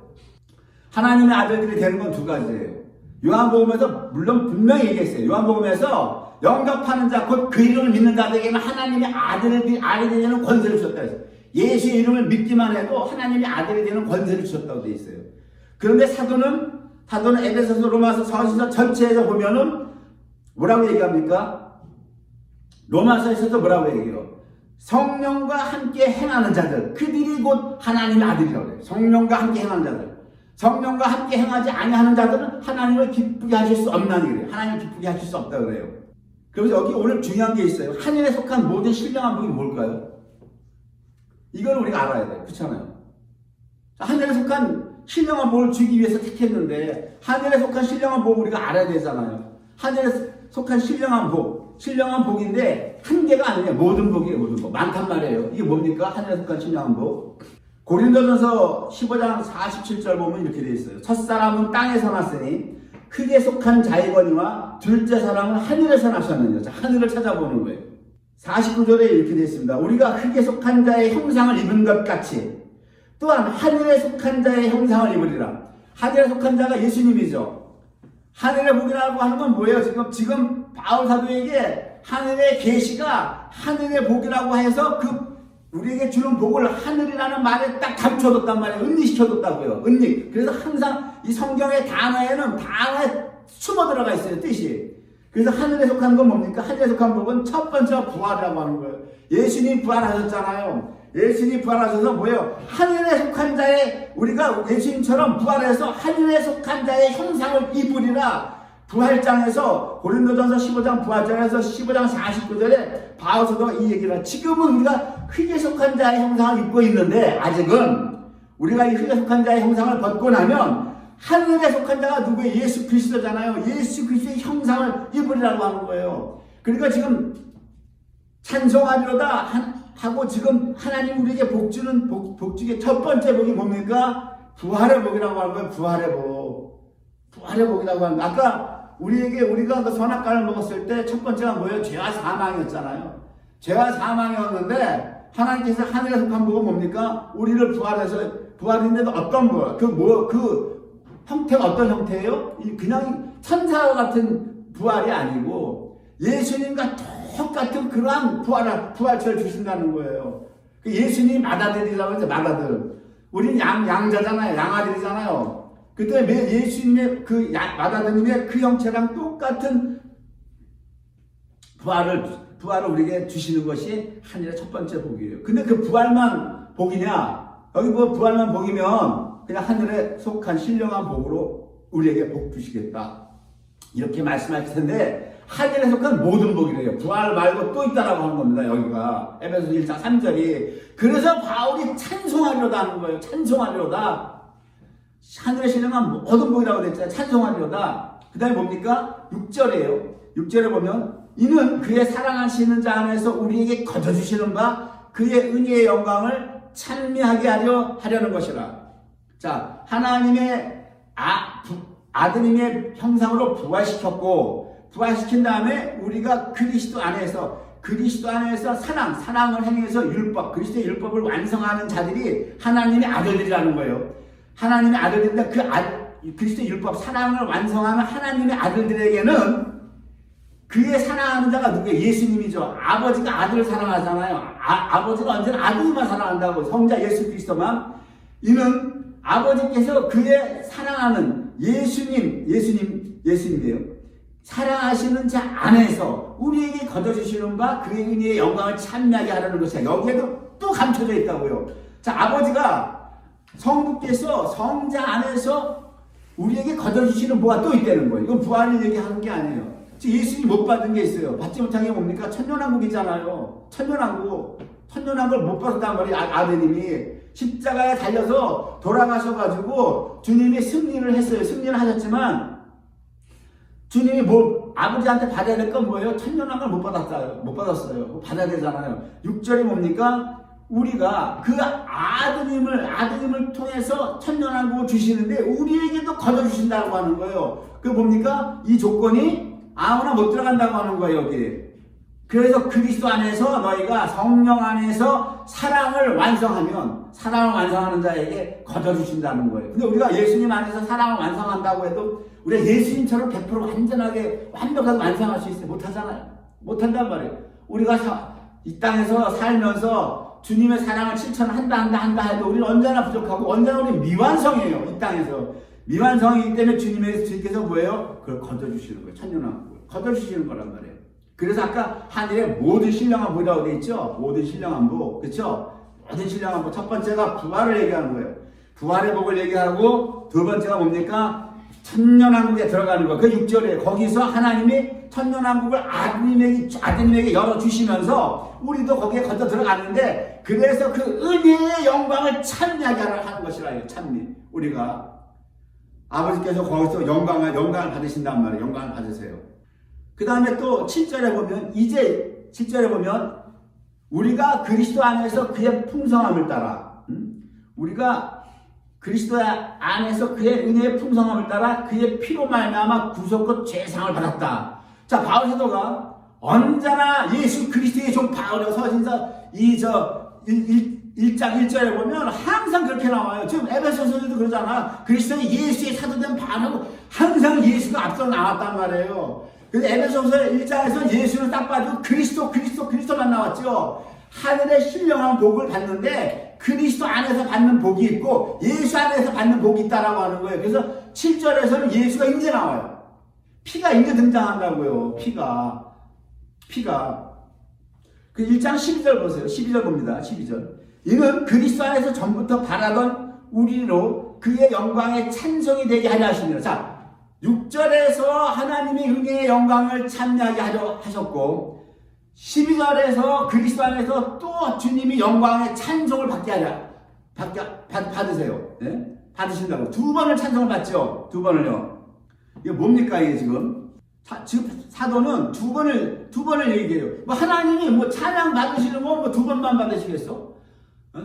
하나님의 아들들이 되는 건 두 가지예요. 요한복음에서 물론 분명히 얘기했어요. 요한복음에서 영접하는 자 곧 그 이름을 믿는 자들에게는 하나님의 아들이 되는 권세를 주셨다 했어요. 예수의 이름을 믿기만 해도 하나님의 아들이 되는 권세를 주셨다고 되어 있어요. 그런데 사도는 에베소서 로마서 서신서 전체에서 보면은 뭐라고 얘기합니까? 로마서에서도 뭐라고 얘기해요? 성령과 함께 행하는 자들, 그들이 곧 하나님의 아들이라고 해요. 성령과 함께 행하는 자들. 성령과 함께 행하지 아니하는 자들은 하나님을 기쁘게 하실 수 없나니 그래요. 하나님을 기쁘게 하실 수 없다 그래요. 그래서 여기 오늘 중요한 게 있어요. 하늘에 속한 모든 신령한 복이 뭘까요? 이걸 우리가 알아야 돼요. 그렇잖아요. 하늘에 속한 신령한 복을 주기 위해서 택했는데 하늘에 속한 신령한 복을 우리가 알아야 되잖아요. 하늘에 속한 신령한 복인데 한 개가 아니에요. 모든 복이에요. 모든 복. 많단 말이에요. 이게 뭡니까? 하늘에 속한 신령한 복. 고린도전서 15장 47절 보면 이렇게 되어 있어요. 첫사람은 땅에서 났으니 흙에 속한 자이거니와 둘째 사람은 하늘에서 나셨느냐. 자, 하늘을 찾아보는 거예요. 49절에 이렇게 되어 있습니다. 우리가 흙에 속한 자의 형상을 입은 것 같이 또한 하늘에 속한 자의 형상을 입으리라. 하늘에 속한 자가 예수님이죠. 하늘의 복이라고 하는 건 뭐예요? 지금 바울 사도에게 하늘의 계시가 하늘의 복이라고 해서 우리에게 주는 복을 하늘이라는 말에 딱 감춰뒀단 말이에요. 은닉시켜뒀다고요. 은닉. 그래서 항상 이 성경의 단어에 숨어 들어가 있어요. 뜻이. 그래서 하늘에 속한 건 뭡니까? 하늘에 속한 복은 첫 번째 부활이라고 하는 거예요. 예수님 부활하셨잖아요. 예수님이 부활하셔서 뭐예요? 하늘에 속한 자의 우리가 예수님처럼 부활해서 하늘에 속한 자의 형상을 입으리라. 부활장에서 고린도전서 15장 부활장에서 15장 49절에 바울사도가 이 얘기를 지금은 우리가 흙에 속한 자의 형상을 입고 있는데 아직은 우리가 이 흙에 속한 자의 형상을 벗고 나면 하늘에 속한 자가 누구예요? 예수 그리스도잖아요. 예수 그리스도의 형상을 입으리라고 하는 거예요. 그러니까 지금 찬송하리로다 하고 지금 하나님 우리에게 복주는 복주의 첫 번째 복이 뭡니까? 부활의 복이라고 하는 거예요. 부활의 복. 부활의 복이라고 하는 거예요. 아까 우리가 그 선악과를 먹었을 때 첫 번째가 뭐예요? 죄와 사망이었잖아요. 죄와 사망이었는데 하나님께서 하늘에 속한 복은 뭡니까? 우리를 부활인데도 어떤 부활? 그 형태가 어떤 형태예요? 그냥 천사와 같은 부활이 아니고 예수님과 똑같은 그러한 부활체를 주신다는 거예요. 예수님 맏아들이라고 해서 맏아들. 우리는 양자잖아요. 양아들이잖아요. 그때 예수님의 그 맏아드님의 그 형체랑 똑같은 부활을 우리에게 주시는 것이 하늘의 첫 번째 복이에요. 근데 그 부활만 복이냐? 여기 뭐 부활만 복이면 그냥 하늘에 속한 신령한 복으로 우리에게 복 주시겠다. 이렇게 말씀할 텐데 하늘에 속한 모든 복이래요. 부활 말고 또 있다라고 하는 겁니다. 여기가 에베소서 1장 3절이. 그래서 바울이 찬송하리로다 하는 거예요. 찬송하리로다. 하늘에 신령한 모든 복이라고 그랬잖아요. 찬송하리로다. 그 다음에 뭡니까? 6절이에요. 6절에 보면 이는 그의 사랑하시는 자 안에서 우리에게 거저주시는 바 그의 은혜의 영광을 찬미하게 하려는 것이라. 자, 하나님의 아드님의 형상으로 부활시킨 다음에 우리가 그리스도 안에서 사랑을 행해서 그리스도의 율법을 완성하는 자들이 하나님의 아들들이라는 거예요. 하나님의 아들들인데 그리스도의 율법 사랑을 완성하는 하나님의 아들들에게는 그의 사랑하는 자가 누구예요? 예수님이죠. 아버지가 아들을 사랑하잖아요. 아버지가 언제나 아들만 사랑한다고. 성자 예수 그리스도만. 이는 아버지께서 그의 사랑하는 예수님이에요. 사랑하시는 자 안에서 우리에게 거둬주시는 바 그의 은혜의 영광을 찬미하게 하려는 것이야. 여기에도 또 감춰져 있다고요. 자, 아버지가 성부께서 성자 안에서 우리에게 거둬주시는 뭐가 또 있다는 거예요. 이건 부활을 얘기하는 게 아니에요. 예수님이 못 받은 게 있어요. 받지 못한 게 뭡니까? 천년왕국이잖아요. 천년왕국. 천년왕국을 못 받았단 말이에요. 아드님이. 십자가에 달려서 돌아가셔가지고 주님이 승리를 했어요. 승리를 하셨지만 주님이 아버지한테 받아야 될 건 뭐예요? 천년왕국을 못 받았어요. 못 받았어요. 받아야 되잖아요. 6절이 뭡니까? 우리가 그 아드님을 통해서 천년왕국을 주시는데 우리에게도 거둬주신다고 하는 거예요. 그 뭡니까? 이 조건이 아무나 못 들어간다고 하는 거예요, 여기. 그래서 그리스도 안에서 너희가 성령 안에서 사랑을 완성하는 자에게 거둬주신다는 거예요. 근데 우리가 예수님 안에서 사랑을 완성한다고 해도 우리가 예수님처럼 100% 완전하게 완벽하게 완성할 수 있어요? 못하잖아요. 못한단 말이에요. 우리가 이 땅에서 살면서 주님의 사랑을 실천한다 해도 우리는 언제나 부족하고 언제나 우리 미완성이에요. 이 땅에서. 미완성이기 때문에 주님께서 뭐예요? 그걸 거둬주시는 거예요. 천년왕국을. 거둬주시는 거란 말이에요. 그래서 아까 하늘에 모든 신령한 복이라고 되어 있죠? 모든 신령한 복. 그렇죠? 모든 신령한 복. 첫 번째가 부활을 얘기하는 거예요. 부활의 복을 얘기하고 두 번째가 뭡니까? 천년왕국에 들어가는 거예요. 그 6절에 거기서 하나님이 천년왕국을 아드님에게 열어주시면서 우리도 거기에 거쳐 들어갔는데 그래서 그 은혜의 영광을 찬미하게 하는 것이라. 찬미. 우리가 아버지께서 거기서 영광을 받으신단 말이에요. 영광을 받으세요. 그 다음에 또 7절에 보면 7절에 보면 우리가 그리스도 안에서 그의 풍성함을 따라 우리가 그리스도 안에서 그의 은혜의 풍성함을 따라 그의 피로 말미암아 구속과 죄상을 받았다. 자, 바울 사도가 언제나 예수 그리스도의 종 바울의 서신서 1장 1절에 보면 항상 그렇게 나와요. 지금 에베소서에도 그러잖아. 그리스도의 예수의 사도된 바울은 항상 예수가 앞서 나왔단 말이에요. 그래서 에베소서 1장에서 예수를 딱 봐도 그리스도만 나왔죠. 하늘의 신령한 복을 받는데 그리스도 안에서 받는 복이 있고 예수 안에서 받는 복이 있다라고 하는 거예요. 그래서 7절에서는 예수가 이제 나와요. 피가 이제 등장한다고요. 피가. 그 1장 12절 보세요. 12절 봅니다. 12절. 이는 그리스도 안에서 전부터 바라던 우리로 그의 영광에 찬송이 되게 하려 하시니라. 자, 6절에서 하나님이 은혜의 영광을 찬미하게 하려 하셨고 12절에서 그리스도 안에서 또 주님이 영광의 찬송을 받으세요. 네? 받으신다고. 두 번을 찬송을 받죠. 두 번을요. 이게 뭡니까 이게 지금? 지금 사도는 두 번을 얘기해요. 뭐 하나님이 찬양 받으시는 거 두 번만 받으시겠어?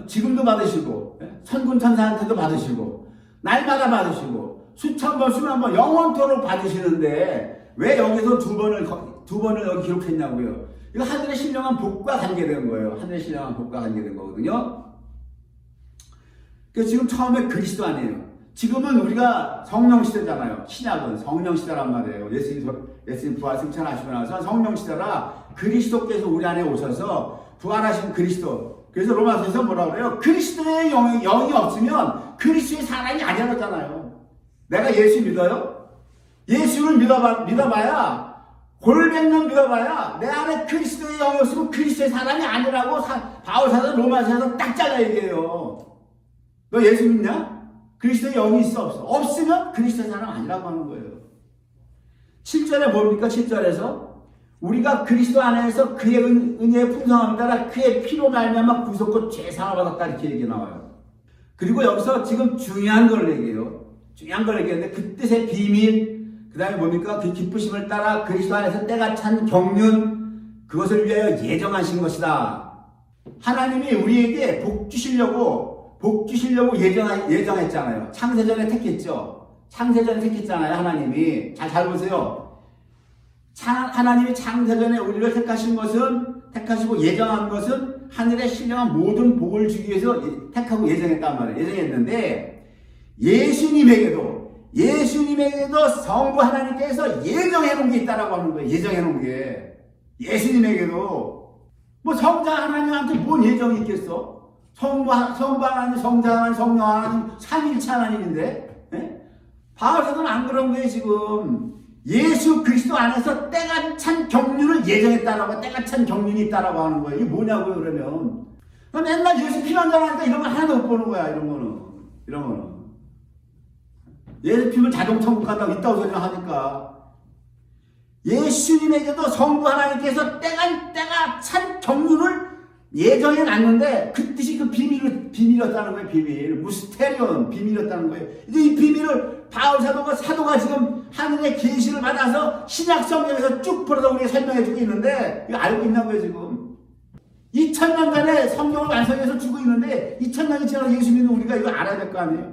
지금도 받으시고 천군 천사한테도 받으시고 날마다 받으시고 수천 번 수만 번 영원토록 받으시는데 왜 여기서 두 번을 여기 기록했냐고요. 이거 하늘의 신령한 복과 관계된 거예요. 하늘의 신령한 복과 관계된 거거든요. 그래서 지금 처음에 그리스도 아니에요. 지금은 우리가 성령 시대잖아요. 신약은 성령 시대란 말이에요. 예수님 부활 승천하시고 나서 성령 시대라 그리스도께서 우리 안에 오셔서 부활하신 그리스도. 그래서 로마서에서 뭐라고 그래요? 그리스도의 영이 없으면 그리스도의 사람이 아니었잖아요. 내가 예수 믿어요? 예수를 믿어봐야 골백년 믿어봐야 내 안에 그리스도의 영이 없으면 그리스도의 사람이 아니라고 바울 사도 로마서에서 딱 잘라 얘기해요. 너 예수 믿냐? 그리스도의 영이 있어 없어? 없으면 그리스도의 사람 아니라고 하는 거예요. 7절에 뭡니까? 7절에서 우리가 그리스도 안에서 그의 은혜의 풍성함을 따라 그의 피로 말미암아 구속과 죄상을 받았다 이렇게 얘기 나와요. 그리고 여기서 지금 중요한 걸 얘기해요. 중요한 걸 얘기했는데 그 뜻의 비밀 그 다음에 뭡니까? 그 기쁘심을 따라 그리스도 안에서 때가 찬 경륜 그것을 위하여 예정하신 것이다. 하나님이 우리에게 복 주시려고 예정했잖아요. 창세전에 택했죠. 창세전에 택했잖아요. 하나님이. 잘 보세요. 하나님이 창세전에 우리를 택하시고 예정한 것은 하늘의 신령한 모든 복을 주기 위해서 택하고 예정했단 말이에요. 예정했는데 예수님에게도 성부 하나님께서 예정해 놓은 게 있다라고 하는 거예요. 예정해 놓은 게. 예수님에게도. 뭐 성자 하나님한테 뭔 예정이 있겠어? 성부 하나님, 성자 하나님, 성령 하나님, 삼위일체 하나님인데. 예? 바울 사도는 안 그런 거예요, 지금. 예수 그리스도 안에서 때가 찬 경륜을 예정했다라고, 때가 찬 경륜이 있다라고 하는 거예요. 이게 뭐냐고요, 그러면. 맨날 예수 피만 전하니까 이런 거 하나도 못 보는 거야. 이런 거는 예수 피면 자동 천국 간다고 있다고 소리를 하니까. 예수님에게도 성부 하나님께서 때가 찬 경륜을 예정해 놨는데 그 뜻이 그 비밀이었다는 거예요. 비밀. 무스테리온 비밀이었다는 거예요. 이제 이 비밀을 바울 사도가 지금 하늘의 계시를 받아서 신약 성경에서 쭉 풀어서 우리가 설명해 주고 있는데 이거 알고 있는 거예요. 지금 2000년 전에 성경을 완성해서 주고 있는데 2000년이 지나서 예수 믿는 우리가 이거 알아야 될 거 아니에요.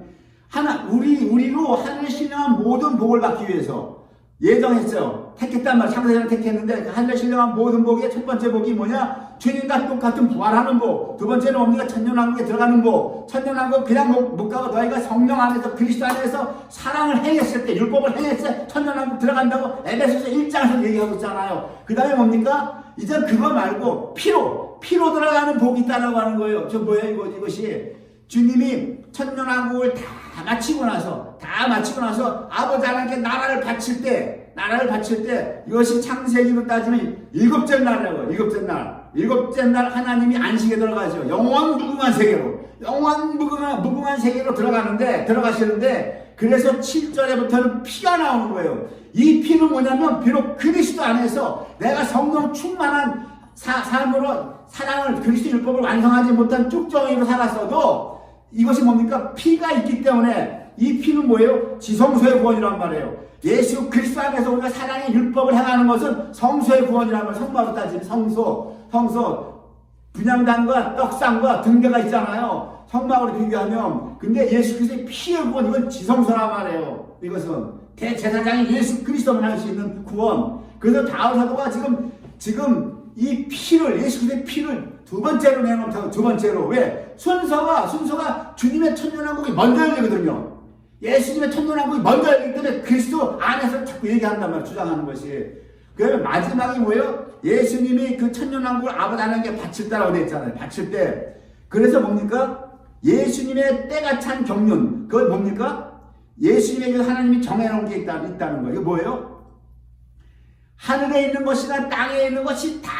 우리로 하늘에 신령한 모든 복을 받기 위해서 예정했어요. 택했단 말이에요. 창세전에 택했는데 그 하늘에 신령한 모든 복의 첫 번째 복이 뭐냐? 주님과 똑같은 부활하는 복. 두 번째는 우리가 천년왕국에 들어가는 복. 천년왕국 그냥 못 가고 너희가 성령 안에서 그리스도 안에서 사랑을 행했을 때, 율법을 행했을 때 천년왕국 들어간다고 에베소서 1장에서 얘기하고 있잖아요. 그 다음에 뭡니까? 이제 그거 말고 피로 들어가는 복이 있다라고 하는 거예요. 저 뭐예요? 이것이 주님이 천년왕국을 다 마치고 나서 아버지 하나님께 나라를 바칠 때 이것이 창세기로 따지면 일곱째 날이라고요. 일곱째 날 하나님이 안식에 들어가죠. 영원 무궁한 세계로 들어가시는데 그래서 7절에부터는 피가 나오는 거예요. 이 피는 뭐냐면 비록 그리스도 안에서 내가 성령 충만한 삶으로 사랑을 그리스도 율법을 완성하지 못한 쭉정이로 살았어도 이것이 뭡니까? 피가 있기 때문에 이 피는 뭐예요? 지성소의 구원이란 말이에요. 예수 그리스도 안에서 우리가 사랑의 율법을 행하는 것은 성소의 구원이란 말이에요. 성바로 따지면 성소 분향단과 떡상과 등대가 있잖아요. 성막으로 비교하면. 근데 예수 그리스도의 피의 구원, 이건 지성소란 말이에요. 이것은 대제사장이 예수 그리스도만 할 수 있는 구원. 그래서 바울 사도가 지금 이 피를, 예수 그리스도의 피를 두 번째로 내놓다고. 두 번째로. 왜? 순서가 주님의 천년왕국이 먼저 열리거든요. 예수님의 천년왕국이 먼저 열리기 때문에 그리스도 안에서 자꾸 얘기한단 말이에요. 주장하는 것이. 그러면 마지막이 뭐예요? 예수님이 그 천년왕국을 아버지 하나님께 바칠 때라고 되어 있잖아요. 바칠 때. 그래서 뭡니까? 예수님의 때가 찬 경륜. 그건 뭡니까? 예수님에게 하나님이 정해놓은 게 있다는 거예요. 이거 뭐예요? 하늘에 있는 것이나 땅에 있는 것이 다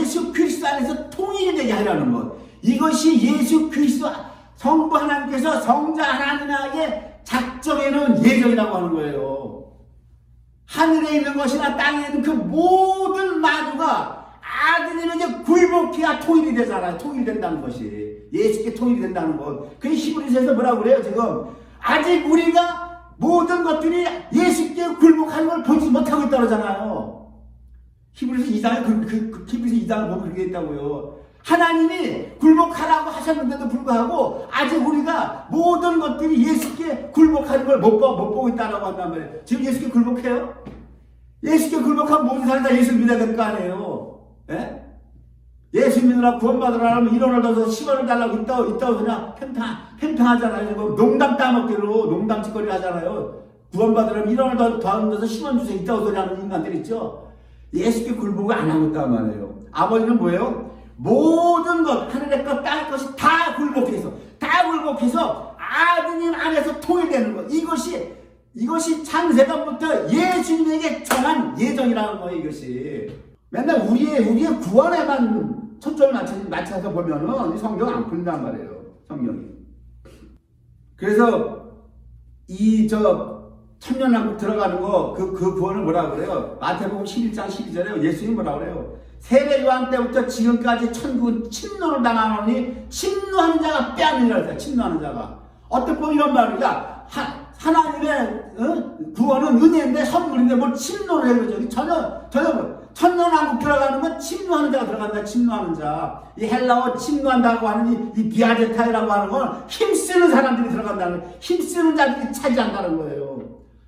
예수 그리스도 안에서 통일이 되게 하려는 것. 이것이 예수 그리스도 성부 하나님께서 성자 하나님에게 작정해놓은 예정이라고 하는 거예요. 하늘에 있는 것이나 땅에 있는 그 모든 만유가 아드님에게 굴복해야 통일이 되잖아요. 통일된다는 것이. 예수께 통일이 된다는 것. 그 히브리서에서 뭐라고 그래요? 지금 아직 우리가 모든 것들이 예수께 굴복하는 걸 보지 못하고 있다고 그러잖아요. 히브리서 2장에 히브리서 2장을 보면 그렇게 있다고요. 하나님이 굴복하라고 하셨는데도 불구하고 아직 우리가 모든 것들이 예수께 굴복하는 걸 못 보고 있다고 한단 말이에요. 지금 예수께 굴복해요? 예수께 굴복한 모든 사람이 다 예수 믿어야 될 거 아니에요. 예? 예수 믿으라 구원받으라 하면 1원을 넣어서 10원을 달라고 있다고 그냥 팽팽하잖아요. 농담 따먹기로 농담짓거리 하잖아요. 구원받으라면 1원을 더 넣어서 10원 주세요. 있다고 소리 하는 인간들 있죠. 예수께 굴복을 안 하고 있단 말이에요. 아버지는 뭐예요? 모든 것, 하늘의 것, 땅의 것이 다 굴복해서 아드님 안에서 통일되는 것. 이것이 창세전부터 예수님에게 정한 예정이라는 거예요. 이것이 맨날 우리의 구원에만 초점을 맞춰서 보면은 이 성경 안 풀린단 말이에요. 성경이. 그래서 천년왕국 들어가는 거, 그 구원을 뭐라고 그래요? 마태복음 11장 12절에 예수님이 뭐라고 그래요? 세례요한 때부터 지금까지 천국은 침노를 당하노니 침노하는 자가 빼앗느니라 그랬어요. 침노하는 자가. 어떻게 보면 이런 말이야. 하나님의 구원은 은혜인데 선물인데 뭘 침노를 해 그러죠. 전혀 천년왕국 들어가는 건 침노하는 자가 들어간다. 침노하는 자. 이 헬라어 침노한다고 하는 이 비아제타이라고 하는 건 힘쓰는 사람들이 들어간다는 거예요. 힘쓰는 자들이 차지한다는 거예요.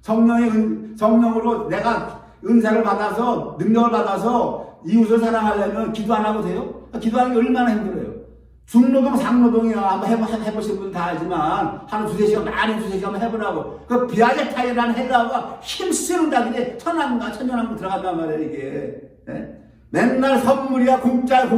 성령으로 내가 은사를 받아서 능력을 받아서 이웃을 사랑하려면 기도 안 하고 돼요? 기도하는 게 얼마나 힘들어요. 중노동, 상노동이야. 한번 해보신 분 다 알지만, 하루 두세 시간, 많이 두세 시간 한번 해보라고. 그 비아제타이라는 헬라어가 힘쓰는 자들이 천년왕국 들어간단 말이에요, 이게. 네? 맨날 선물이야, 공짜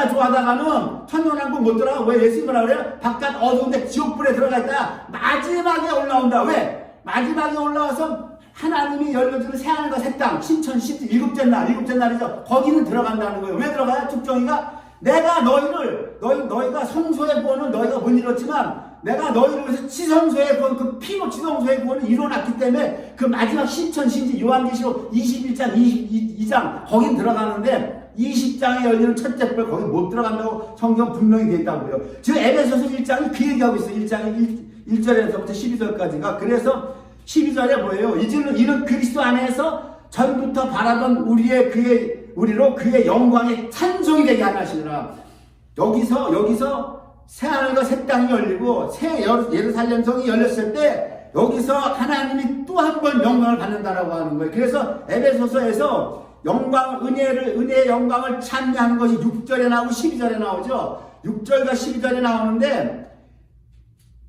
좋아하다가는 천년왕국 못 들어가. 왜 예수님이 뭐라 그래요? 바깥 어두운데 지옥불에 들어가 있다. 마지막에 올라온다. 왜? 마지막에 올라와서 하나님이 열려주는 새하늘과 새 땅, 신천, 일곱째 날이죠. 거기는 들어간다는 거예요. 왜 들어가요? 축정이가 내가 너희가 성소의 구원은 너희가 못 이뤘지만 내가 너희를 위해서 지성소의 구원, 그 피로 지성소의 구원을 이뤄놨기 때문에 그 마지막 신천신지 요한계시록 21장 22장 거긴 들어가는데 20장에 열리는 첫째 별 거기 못 들어간다고 성경 분명히 되어 있다고요. 지금 에베소서 1장이 그 얘기하고 있어요. 1장이 1절에서부터 12절까지가. 그래서 12절에 뭐예요? 이는 그리스도 안에서 전부터 바라던 우리로 그의 영광에 찬송이 되게 하시느라. 여기서 새 하늘과 새 땅이 열리고 새 예루살렘 성이 열렸을 때 여기서 하나님이 또 한 번 영광을 받는다라고 하는 거예요. 그래서 에베소서에서 은혜의 영광을 찬미하는 것이 6절에 나오고 12절에 나오죠. 6절과 12절에 나오는데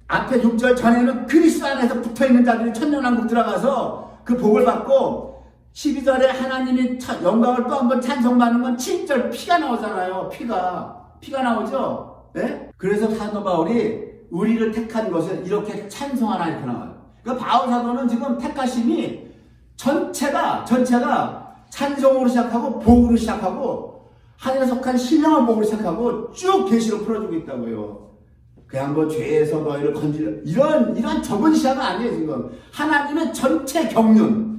앞에 6절 전에는 그리스도 안에서 붙어있는 자들이 천년왕국 들어가서 그 복을 받고 12절에 하나님이 영광을 또 한 번 찬송받는 건 7절 피가 나오잖아요. 피가 나오죠. 네? 그래서 사도 바울이 우리를 택한 것을 이렇게 찬송하나 이렇게 나와요. 그러니까 바울 사도는 지금 택하심이 전체가 찬송으로 시작하고 복으로 시작하고 하늘에 속한 신령한 복으로 시작하고 쭉 계시로 풀어주고 있다고요. 그냥 뭐 죄에서 너희를 건지려 이런 좁은 시야가 아니에요. 지금 하나님의 전체 경륜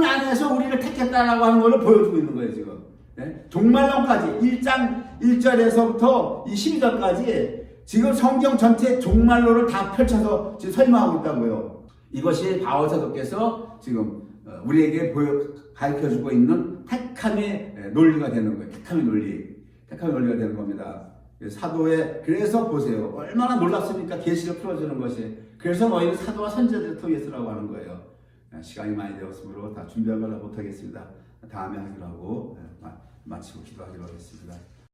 안에서 우리를 택했다라고 하는 걸 보여주고 있는 거예요. 지금 네? 종말론까지 1장 1절에서부터 이 12절까지 지금 성경 전체 종말론을 다 펼쳐서 지금 설명하고 있다고요. 이것이 바울 사도께서 지금 우리에게 가르쳐주고 있는 택함의 논리가 되는 거예요. 택함의 논리가 되는 겁니다. 그래서 보세요. 얼마나 놀랍습니까? 계시를 풀어주는 것이. 그래서 너희는 사도와 선지자들을 통해서라고 하는 거예요. 시간이 많이 되었으므로 다 준비한 걸 못하겠습니다. 다음에 하기로 하고 마치고 기도하기로 하겠습니다.